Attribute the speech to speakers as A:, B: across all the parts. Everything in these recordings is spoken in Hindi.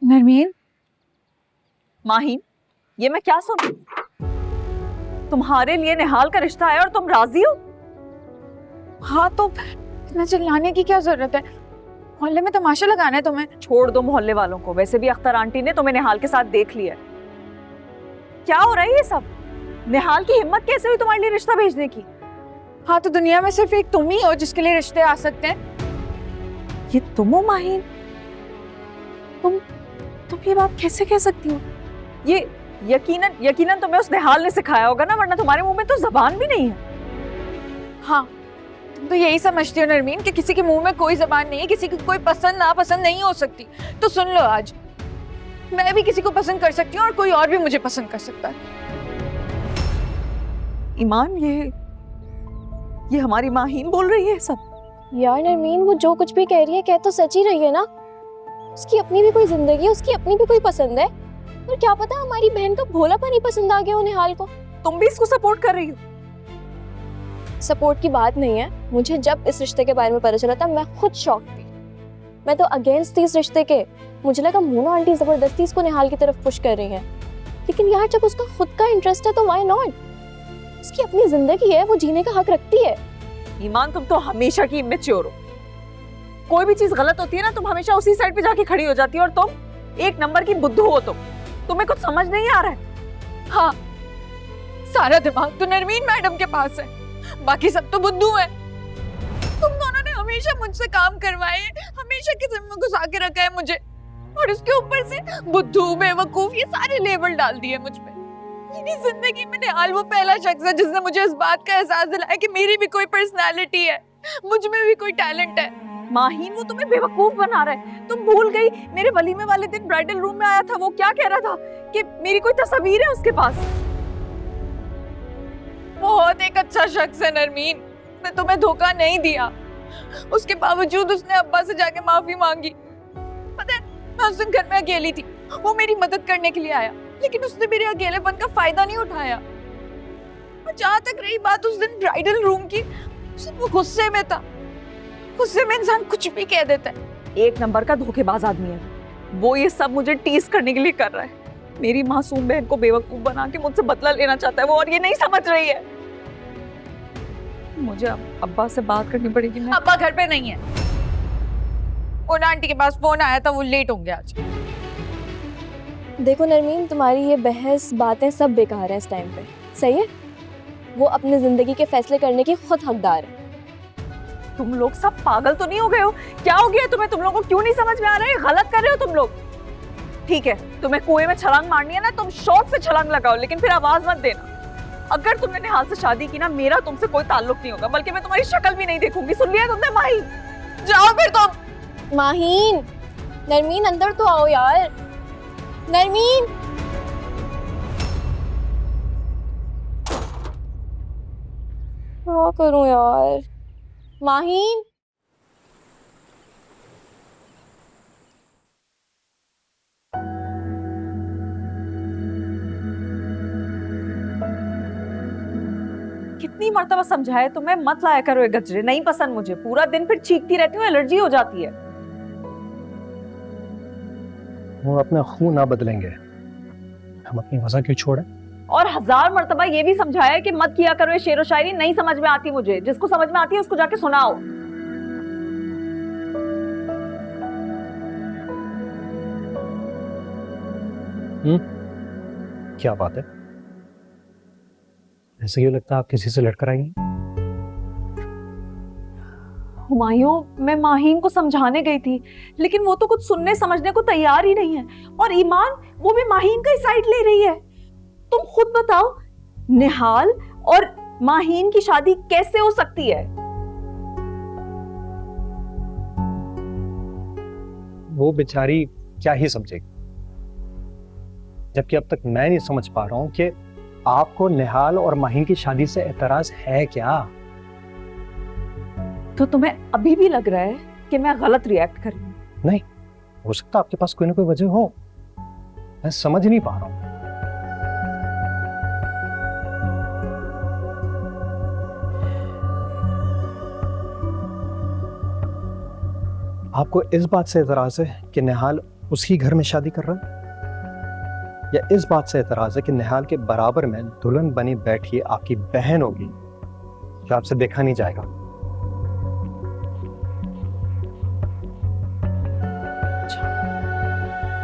A: नरमीन,
B: माहीन, ये मैं क्या सुन रही हूँ? तुम्हारे लिए निहाल का रिश्ता है और तुम राजी हो?
A: हाँ तो इतना चिल्लाने की क्या जरूरत है? मोहल्ले में तमाशा लगाना है तुम्हें?
B: छोड़ दो मोहल्ले वालों को, वैसे भी अख्तर आंटी ने तुम्हें निहाल के साथ देख लिया है। क्या हो रहा है ये सब? निहाल की हिम्मत कैसे हुई तुम्हारे लिए रिश्ता भेजने की?
A: हाँ तो दुनिया में सिर्फ एक तुम ही हो जिसके लिए रिश्ते आ सकते हैं।
B: ये तुम हो माहीन? तुम ये बात कैसे कह सकती हो? ये यकीनन तुम्हें उस निहाल ने सिखाया होगा ना, वरना तुम्हारे मुंह में तो जबान भी नहीं है।
A: हाँ, तुम तो यही समझती हो नरमीन कि किसी के मुंह में कोई जबान नहीं है, किसी की कोई पसंद नापसंद नहीं हो सकती। तो सुन लो, आज मैं भी किसी को पसंद कर सकती हूँ और कोई और भी मुझे पसंद कर सकता है।
B: ईमान, ये हमारी माहीन बोल रही है सब।
C: यार नरमीन, वो जो कुछ भी कह रही है कह तो सच ही रही है ना। उसकी अपनी भी कोई जिंदगी है, उसकी अपनी भी कोई पसंद है। और क्या पता हमारी बहन का भोलापन ही पसंद आ गया हो निहाल को।
B: तुम भी इसको सपोर्ट कर रही हो?
C: सपोर्ट की बात नहीं है। मुझे जब इस रिश्ते के बारे में पता चला था मैं खुद शॉक थी। मैं तो अगेंस्ट थी इस रिश्ते के। मुझे लगा मोना आंटी जबरदस्ती इसको निहाल की तरफ पुश कर रही हैं। लेकिन यार जब उसका खुद का इंटरेस्ट है तो व्हाई नॉट? उसकी अपनी जिंदगी है, वो जीने का हक रखती है।
B: ईमान, तुम तो हमेशा की इमेच्योर हो। कोई भी चीज गलत होती है ना, तुम हमेशा उसी साइड पे जाके खड़ी हो जाती हो। और तुम एक नंबर की बुद्धू हो। तुम्हें कुछ समझ नहीं आ रहा है?
A: हाँ, सारा दिमाग तो नरमीन मैडम के पास है, बाकी सब तो बुद्धू है। तुम दोनों ने हमेशा मुझसे काम करवाए, हमेशा किसी में घुसा के रखा है मुझे, और उसके ऊपर से बुद्धू, बेवकूफ, ये सारे लेबल डाल दिए मुझ पे। मेरी जिंदगी में निहाल वो पहला शख्स है जिसने मुझे इस बात का एहसास दिलाया कि मेरी भी कोई पर्सनालिटी है, मुझ में भी कोई टैलेंट है।
B: माहीन, वो तुम्हें बेवकूफ बना रहा है। तुम भूल गई, मेरे वलीमे वाले दिन ब्राइडल रूम में आया था, वो क्या कह रहा था कि मेरी कोई तस्वीर है उसके पास।
A: बहुत एक अच्छा शख्स है नरमीन, मैं तुम्हें धोखा नहीं दिया। उसके बावजूद उसने अब्बा से जाके माफी मांगी। पता है, मैं उस दिन घर में अकेली थी, वो मेरी मदद करने के लिए आया, लेकिन उसने मेरे अकेलेपन का फायदा नहीं उठाया। और जहाँ तक रही बात उस दिन ब्राइडल रूम की, वो गुस्से में था। गुस्से में इंसान कुछ भी कह देता है।
B: एक नंबर का धोखेबाज आदमी है वो। ये सब मुझे टीज करने के लिए कर रहा है। मेरी मासूम बहन को बेवकूफ बना के मुझसे बदला लेना चाहता है वो, और ये नहीं समझ रही है। मुझे अब्बा से बात करनी पड़ेगी।
A: अब्बा घर पे नहीं है, उन आंटी के पास फोन आया था, वो लेट होंगे आज।
C: देखो नरमीन, तुम्हारी ये बहस बातें सब बेकार है इस टाइम पे, सही है? वो अपनी जिंदगी के फैसले करने की खुद हकदार है।
B: तुम लोग सब पागल तो नहीं हो गए हो? क्या हो गया तुम्हें? तुम लोगों को क्यों नहीं समझ में आ रहा है? गलत कर रहे हो तुम लोग। ठीक है, तुम्हें कुएं में छलांग मारनी है ना, तुम शौक से छलांग लगाओ, लेकिन फिर आवाज मत देना। अगर तुमने निहाल से शादी की ना, मेरा तुमसे कोई ताल्लुक नहीं होगा, बल्कि मैं तुम्हारी शक्ल भी नहीं देखूंगी। सुन लिया तुमने माहीन?
A: जाओ फिर तुम।
C: माहीन, नरमीन अंदर तो आओ यार। नरमीन, क्या करूं यार? माहीन,
B: कितनी मर्तबा समझाया तुम्हें, मत लाया करो ये गजरे, नहीं पसंद मुझे। पूरा दिन फिर चीखती रहती हूँ, एलर्जी हो जाती है।
D: वो अपना खून ना बदलेंगे, हम अपनी वजह क्यों छोड़े?
B: और 1000 मर्तबा ये भी समझाया कि मत किया करो ये शेरो शायरी, नहीं समझ में आती मुझे। जिसको समझ में आती है उसको जाके सुनाओ।
D: क्या बात है? ऐसे क्यों लगता है आप किसी से लड़कर आई हैं?
B: हुमायूं, मैं माहीन को समझाने गई थी, लेकिन वो तो कुछ सुनने समझने को तैयार ही नहीं है। और ईमान, वो भी माहीन का ही साइड ले रही है। तुम खुद बताओ, निहाल और माहीन की शादी कैसे हो सकती है?
D: वो बेचारी क्या ही समझेगी, जबकि अब तक मैं नहीं समझ पा रहा हूं कि आपको निहाल और माहीन की शादी से एतराज है क्या?
B: तो तुम्हें अभी भी लग रहा है कि मैं गलत रिएक्ट कर रही हूँ?
D: नहीं, हो सकता आपके पास कोई ना कोई वजह हो, मैं समझ नहीं पा रहा हूं। आपको इस बात से एतराज है कि निहाल उसकी घर में शादी कर रहा है, या इस बात से एतराज है कि निहाल के बराबर में दुल्हन बनी बैठी आपकी बहन होगी जो आपसे देखा नहीं जाएगा?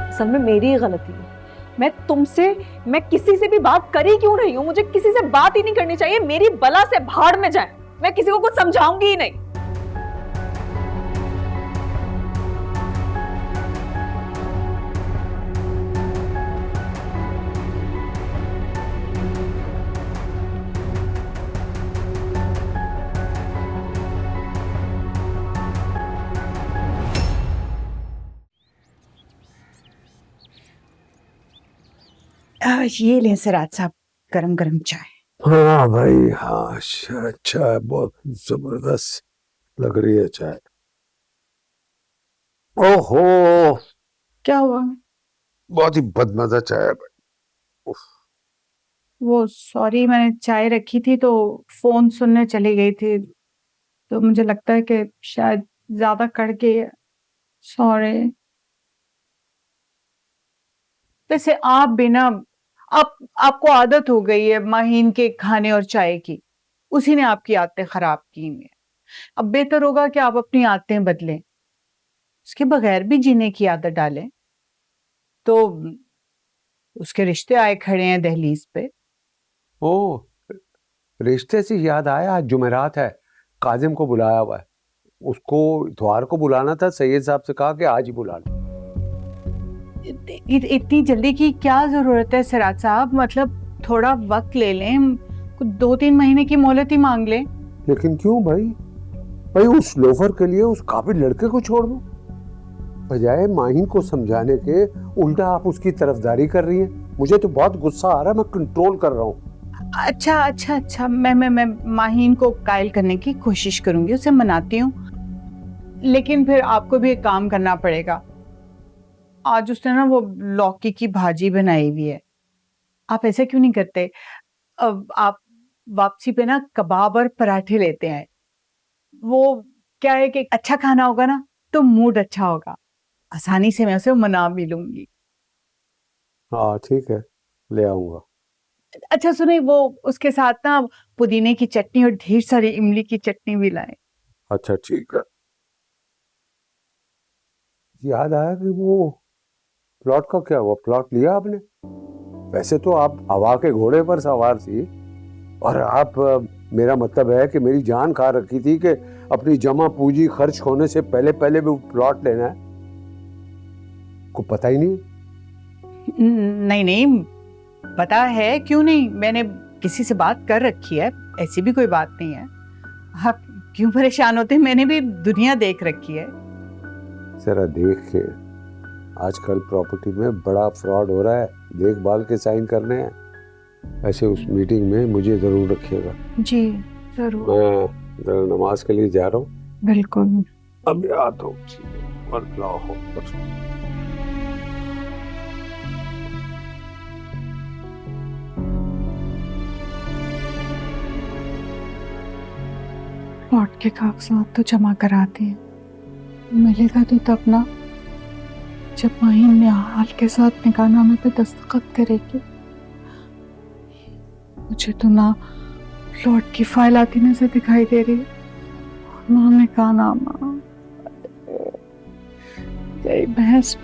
B: असल में मेरी ही गलती है। मैं किसी से भी बात कर ही क्यों रही हूँ? मुझे किसी से बात ही नहीं करनी चाहिए। मेरी बला से भाड़ में जाए, मैं किसी को कुछ समझाऊंगी ही नहीं।
E: ये लें सिराज साहब, गरम गरम चाय।
F: हाँ भाई हाँ, अच्छा है, बहुत जबरदस्त लग रही है चाय। ओहो,
E: क्या हुआ?
F: बहुत ही बदमजा चाय है भाई।
E: वो सॉरी, मैंने चाय रखी थी तो फोन सुनने चली गई थी, तो मुझे लगता है कि शायद ज्यादा कड़ गई है। सॉरी। वैसे आप भी ना, आपको आदत हो गई है माहीन के खाने और चाय की, उसी ने आपकी आदतें खराब की हैं। अब बेहतर होगा कि आप अपनी आदतें बदलें, उसके बगैर भी जीने की आदत डालें। तो उसके रिश्ते आए खड़े हैं दहलीज पे।
F: ओ, रिश्ते से याद आया, आज जुमेरात है, काजिम को बुलाया हुआ है। उसको इतवार को बुलाना था, सैयद साहब से कहा कि आज ही बुला लो।
E: इतनी जल्दी की क्या जरूरत है सिराज साहब? मतलब थोड़ा वक्त ले लें, 2-3 महीने की मोहलत ही मांग लें।
F: लेकिन क्यों भाई? भाई उस लोफर के लिए उस काबिल लड़के को छोड़ दो, बजाय माहीन को समझाने के उल्टा आप उसकी तरफदारी कर रही हैं। मुझे तो बहुत गुस्सा आ रहा है, मैं कंट्रोल कर रहा हूँ।
E: अच्छा, मैं माहीन को कायल करने की कोशिश करूंगी, उसे मनाती हूँ। लेकिन फिर आपको भी एक काम करना पड़ेगा। आज उसने ना वो लौकी की भाजी बनाई हुई है, आप ऐसे क्यों नहीं करते? अब आप वापसी पे ना कबाब और पराठे लेते हैं। वो क्या है कि अच्छा खाना होगा ना तो मूड अच्छा होगा, आसानी से मैं उसे मना भी लूंगी।
F: हाँ ठीक है, ले आऊंगा।
E: अच्छा सुनिए, वो उसके साथ ना पुदीने की चटनी और ढेर सारी इमली की चटनी भी लाए।
F: अच्छा ठीक है। याद आया कि वो प्लॉट का क्या हुआ? प्लॉट लिया आपने? वैसे तो आप हवा के घोड़े पर सवार थी, और आप मेरा मतलब है कि मेरी जान खा रखी थी कि अपनी जमा पूंजी खर्च होने से पहले पहले भी प्लॉट लेना है। को पता ही नहीं?
E: नहीं, पता है, क्यों नहीं, मैंने किसी से बात कर रखी है, ऐसी भी कोई बात नहीं है। आप क्यों परेशान होते हैं? मैंने भी दुनिया देख रखी है।
F: जरा देख के, आजकल प्रॉपर्टी में बड़ा फ्रॉड हो रहा है, देखभाल के साइन करने हैं। ऐसे उस मीटिंग में मुझे जरूर रखिएगा।
E: जी जरूर।
F: मैं जरा नमाज के लिए जा रहा हूँ।
E: बिल्कुल।
F: अब आता हूँ। और लाओ हो।
E: प्लॉट के कागजात तो जमा कराते हैं, मिलेगा तो तब ना जब माहीन निहाल के साथ निकाहनामे पे दस्तखत करेगी। मुझे तो ना प्लॉट की फाइल आती नजर दिखाई दे रही है, ना निकाहनामा। भैंस